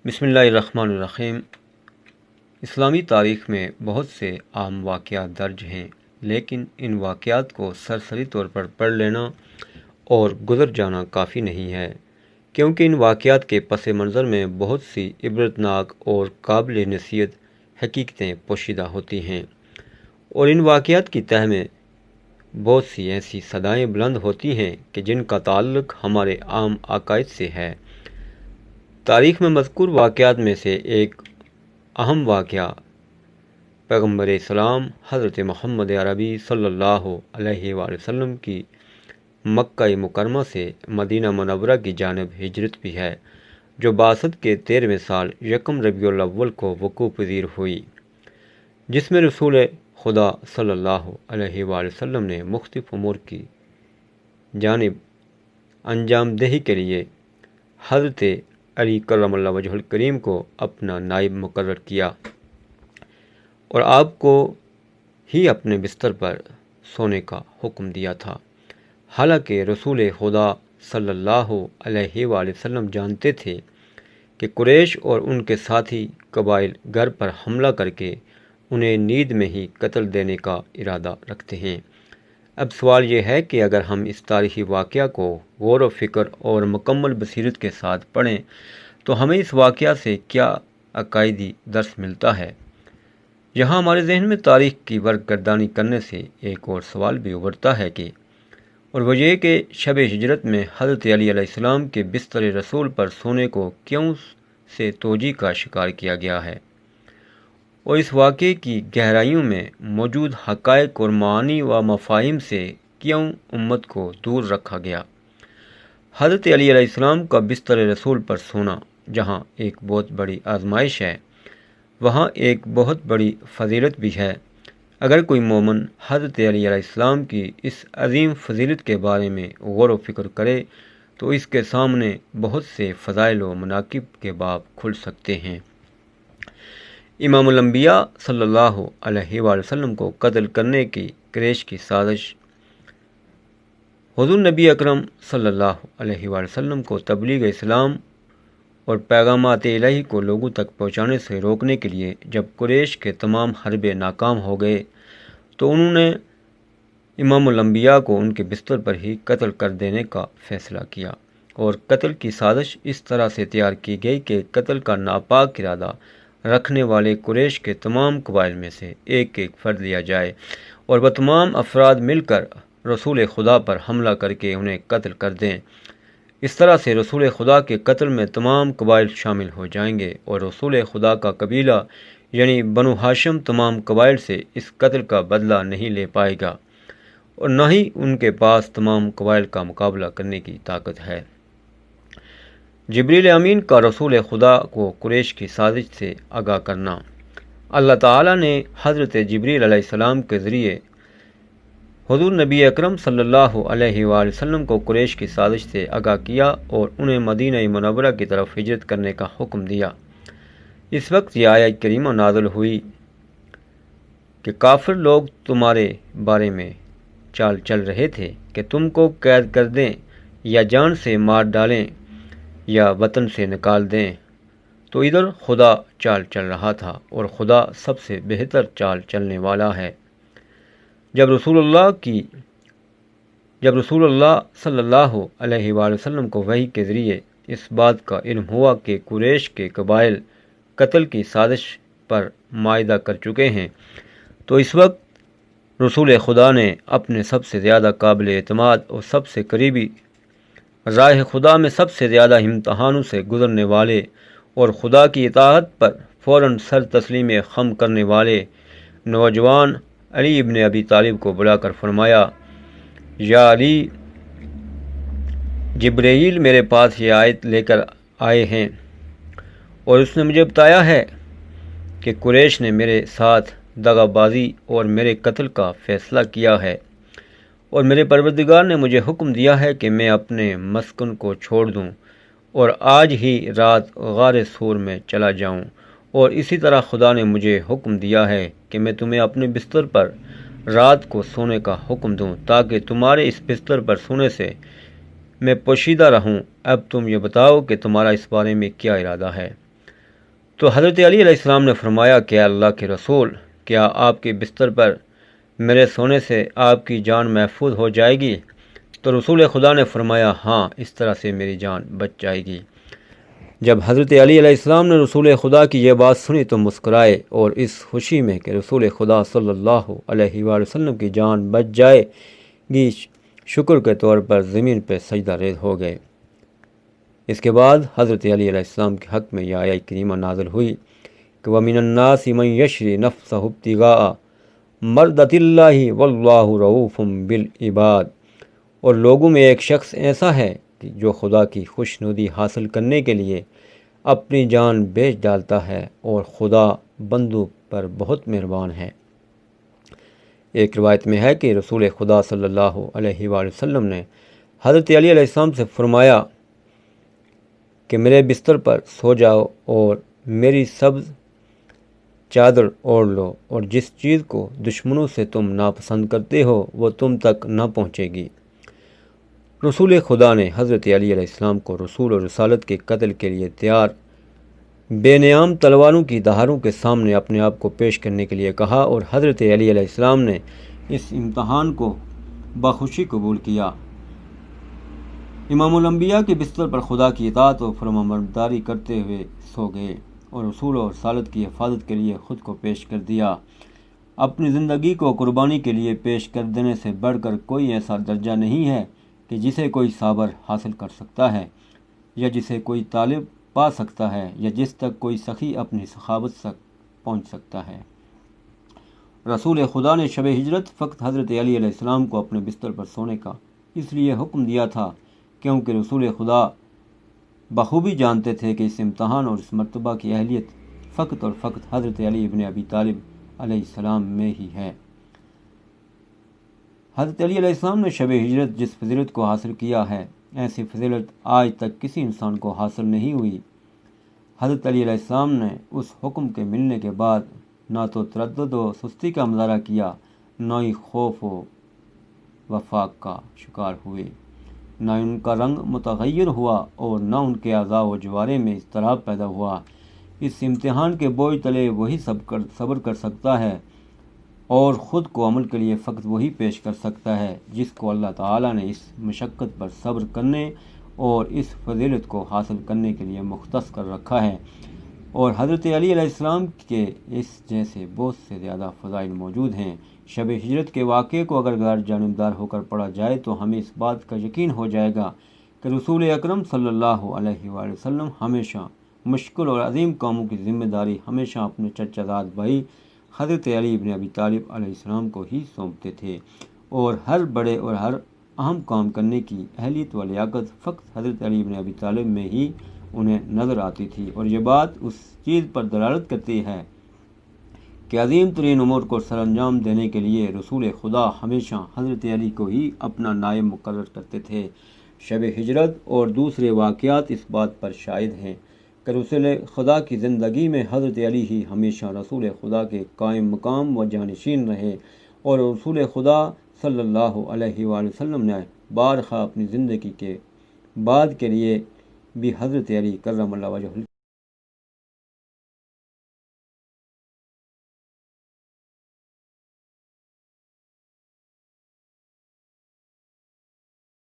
بسم اللہ الرحمن الرحیم۔ اسلامی تاریخ میں بہت سے عام واقعات درج ہیں، لیکن ان واقعات کو سرسری طور پر پڑھ لینا اور گزر جانا کافی نہیں ہے، کیونکہ ان واقعات کے پس منظر میں بہت سی عبرتناک اور قابل نصیحت حقیقتیں پوشیدہ ہوتی ہیں، اور ان واقعات کی تہ میں بہت سی ایسی صدائیں بلند ہوتی ہیں کہ جن کا تعلق ہمارے عام عقائد سے ہے۔ تاریخ میں مذکور واقعات میں سے ایک اہم واقعہ پیغمبر اسلام حضرت محمد عربی صلی اللہ علیہ وآلہ وسلم کی مکہ مکرمہ سے مدینہ منورہ کی جانب ہجرت بھی ہے، جو بعثت کے 13ویں سال یکم ربیع الاول کو وقوع پذیر ہوئی، جس میں رسول خدا صلی اللہ علیہ وآلہ وسلم نے مختلف امور کی جانب انجام دہی کے لیے حضرت علی کرم اللہ وجہ الکریم کو اپنا نائب مقرر کیا اور آپ کو ہی اپنے بستر پر سونے کا حکم دیا تھا۔ حالانکہ رسول خدا صلی اللہ علیہ وآلہ وسلم جانتے تھے کہ قریش اور ان کے ساتھی قبائل گھر پر حملہ کر کے انہیں نیند میں ہی قتل دینے کا ارادہ رکھتے ہیں۔ اب سوال یہ ہے کہ اگر ہم اس تاریخی واقعہ کو غور و فکر اور مکمل بصیرت کے ساتھ پڑھیں تو ہمیں اس واقعہ سے کیا عقائدی درس ملتا ہے؟ یہاں ہمارے ذہن میں تاریخ کی ورق گردانی کرنے سے ایک اور سوال بھی ابھرتا ہے اور وہ یہ کہ شب ہجرت میں حضرت علی علیہ السلام کے بستر رسول پر سونے کو کیوں سے توجیہ کا شکار کیا گیا ہے، اور اس واقعے کی گہرائیوں میں موجود حقائق اور معانی و مفاہیم سے کیوں امت کو دور رکھا گیا۔ حضرت علی علیہ السلام کا بستر رسول پر سونا جہاں ایک بہت بڑی آزمائش ہے، وہاں ایک بہت بڑی فضیلت بھی ہے۔ اگر کوئی مومن حضرت علی علیہ السلام کی اس عظیم فضیلت کے بارے میں غور و فکر کرے تو اس کے سامنے بہت سے فضائل و مناقب کے باب کھل سکتے ہیں۔ امام الانبیاء صلی اللہ علیہ وآلہ وسلم کو قتل کرنے کی قریش کی سازش حضور نبی اکرم صلی اللہ علیہ وآلہ وسلم کو تبلیغ اسلام اور پیغامات الہی کو لوگوں تک پہنچانے سے روکنے کے لیے جب قریش کے تمام حربے ناکام ہو گئے تو انہوں نے امام الانبیاء کو ان کے بستر پر ہی قتل کر دینے کا فیصلہ کیا، اور قتل کی سازش اس طرح سے تیار کی گئی کہ قتل کا ناپاک ارادہ رکھنے والے قریش کے تمام قبائل میں سے ایک ایک فرد لیا جائے اور وہ تمام افراد مل کر رسول خدا پر حملہ کر کے انہیں قتل کر دیں۔ اس طرح سے رسول خدا کے قتل میں تمام قبائل شامل ہو جائیں گے اور رسول خدا کا قبیلہ یعنی بنو ہاشم تمام قبائل سے اس قتل کا بدلہ نہیں لے پائے گا، اور نہ ہی ان کے پاس تمام قبائل کا مقابلہ کرنے کی طاقت ہے۔ جبریل امین کا رسول خدا کو قریش کی سازش سے آگاہ کرنا۔ اللہ تعالیٰ نے حضرت جبریل علیہ السلام کے ذریعے حضور نبی اکرم صلی اللہ علیہ وآلہ وسلم کو قریش کی سازش سے آگاہ کیا اور انہیں مدینہ منورہ کی طرف ہجرت کرنے کا حکم دیا۔ اس وقت یہ آیت کریمہ نازل ہوئی کہ کافر لوگ تمہارے بارے میں چال چل رہے تھے کہ تم کو قید کر دیں یا جان سے مار ڈالیں یا وطن سے نکال دیں، تو ادھر خدا چال چل رہا تھا اور خدا سب سے بہتر چال چلنے والا ہے۔ جب رسول اللہ صلی اللہ علیہ وآلہ وسلم کو وحی کے ذریعے اس بات کا علم ہوا کہ قریش کے قبائل قتل کی سازش پر معاہدہ کر چکے ہیں، تو اس وقت رسول خدا نے اپنے سب سے زیادہ قابل اعتماد اور سب سے قریبی راہ خدا میں سب سے زیادہ امتحانوں سے گزرنے والے اور خدا کی اطاعت پر فوراً سر تسلیم خم کرنے والے نوجوان علی ابن ابی طالب کو بلا کر فرمایا، یا علی، جبرائیل میرے پاس یہ آیت لے کر آئے ہیں اور اس نے مجھے بتایا ہے کہ قریش نے میرے ساتھ دغا بازی اور میرے قتل کا فیصلہ کیا ہے، اور میرے پروردگار نے مجھے حکم دیا ہے کہ میں اپنے مسکن کو چھوڑ دوں اور آج ہی رات غار سور میں چلا جاؤں، اور اسی طرح خدا نے مجھے حکم دیا ہے کہ میں تمہیں اپنے بستر پر رات کو سونے کا حکم دوں تاکہ تمہارے اس بستر پر سونے سے میں پوشیدہ رہوں۔ اب تم یہ بتاؤ کہ تمہارا اس بارے میں کیا ارادہ ہے؟ تو حضرت علی علیہ السلام نے فرمایا کہ اللہ کے رسول، کیا آپ کے بستر پر میرے سونے سے آپ کی جان محفوظ ہو جائے گی؟ تو رسول خدا نے فرمایا ہاں، اس طرح سے میری جان بچ جائے گی۔ جب حضرت علی علیہ السلام نے رسول خدا کی یہ بات سنی تو مسکرائے، اور اس خوشی میں کہ رسول خدا صلی اللہ علیہ وآلہ وسلم کی جان بچ جائے گی، شکر کے طور پر زمین پہ سجدہ ریز ہو گئے۔ اس کے بعد حضرت علی علیہ السلام کے حق میں یہ آیت کریمہ نازل ہوئی کہ وَمِنَ النَّاسِ مَن يَشْرِي نَفْسَهُ ابْتِغَاءَ مَرْضَاتِ اللَّهِ وَاللَّهُ رَءُوفٌ بِالْعِبَادِ، اور لوگوں میں ایک شخص ایسا ہے کہ جو خدا کی خوشنودی حاصل کرنے کے لیے اپنی جان بیچ ڈالتا ہے، اور خدا بندوں پر بہت مہربان ہے۔ ایک روایت میں ہے کہ رسول خدا صلی اللہ علیہ وآلہ وسلم نے حضرت علی علیہ السلام سے فرمایا کہ میرے بستر پر سو جاؤ اور میری سبز چادر اوڑھ لو، اور جس چیز کو دشمنوں سے تم ناپسند کرتے ہو وہ تم تک نہ پہنچے گی۔ رسول خدا نے حضرت علی علیہ السلام کو رسول اور رسالت کے قتل کے لیے تیار بے نیام تلواروں کی دہاروں کے سامنے اپنے آپ کو پیش کرنے کے لیے کہا، اور حضرت علی علیہ السلام نے اس امتحان کو بخوشی قبول کیا۔ امام الانبیاء کے بستر پر خدا کی اطاعت و فرمانبرداری کرتے ہوئے سو گئے، اور رسول اور رسالت کی حفاظت کے لیے خود کو پیش کر دیا۔ اپنی زندگی کو قربانی کے لیے پیش کر دینے سے بڑھ کر کوئی ایسا درجہ نہیں ہے کہ جسے کوئی صابر حاصل کر سکتا ہے، یا جسے کوئی طالب پا سکتا ہے، یا جس تک کوئی سخی اپنی سخاوت تک پہنچ سکتا ہے۔ رسول خدا نے شب ہجرت فقط حضرت علی علیہ السلام کو اپنے بستر پر سونے کا اس لیے حکم دیا تھا کیونکہ رسول خدا بخوبی جانتے تھے کہ اس امتحان اور اس مرتبہ کی اہلیت فقط اور فقط حضرت علی ابن ابی طالب علیہ السلام میں ہی ہے۔ حضرت علی علیہ السلام نے شب ہجرت جس فضیلت کو حاصل کیا ہے، ایسی فضیلت آج تک کسی انسان کو حاصل نہیں ہوئی۔ حضرت علی علیہ السلام نے اس حکم کے ملنے کے بعد نہ تو تردد و سستی کا مظاہرہ کیا، نہ ہی خوف و وفاق کا شکار ہوئے، نہ ان کا رنگ متغیر ہوا، اور نہ ان کے اعضاء و جوارے میں اضطراب پیدا ہوا۔ اس امتحان کے بوجھ تلے وہی صبر کر سکتا ہے، اور خود کو عمل کے لیے فقط وہی پیش کر سکتا ہے جس کو اللہ تعالیٰ نے اس مشقت پر صبر کرنے اور اس فضیلت کو حاصل کرنے کے لیے مختص کر رکھا ہے۔ اور حضرت علی علیہ السلام کے اس جیسے بہت سے زیادہ فضائل موجود ہیں۔ شب ہجرت کے واقعے کو اگر غیر جانبدار ہو کر پڑھا جائے تو ہمیں اس بات کا یقین ہو جائے گا کہ رسول اکرم صلی اللہ علیہ وآلہ وسلم ہمیشہ مشکل اور عظیم کاموں کی ذمہ داری ہمیشہ اپنے چچا زاد بھائی حضرت علی ابن ابی طالب علیہ السلام کو ہی سونپتے تھے، اور ہر بڑے اور ہر اہم کام کرنے کی اہلیت و لیاقت فقط حضرت علی ابن ابی طالب میں ہی انہیں نظر آتی تھی۔ اور یہ بات اس چیز پر دلالت کرتی ہے کہ عظیم ترین امور کو سر انجام دینے کے لیے رسول خدا ہمیشہ حضرت علی کو ہی اپنا نائب مقرر کرتے تھے۔ شب ہجرت اور دوسرے واقعات اس بات پر شاہد ہیں کہ رسول خدا کی زندگی میں حضرت علی ہی ہمیشہ رسول خدا کے قائم مقام و جانشین رہے، اور رسول خدا صلی اللہ علیہ وآلہ وسلم نے بارہا اپنی زندگی کے بعد کے لیے بھی حضرت علی کرم اللہ وجہہ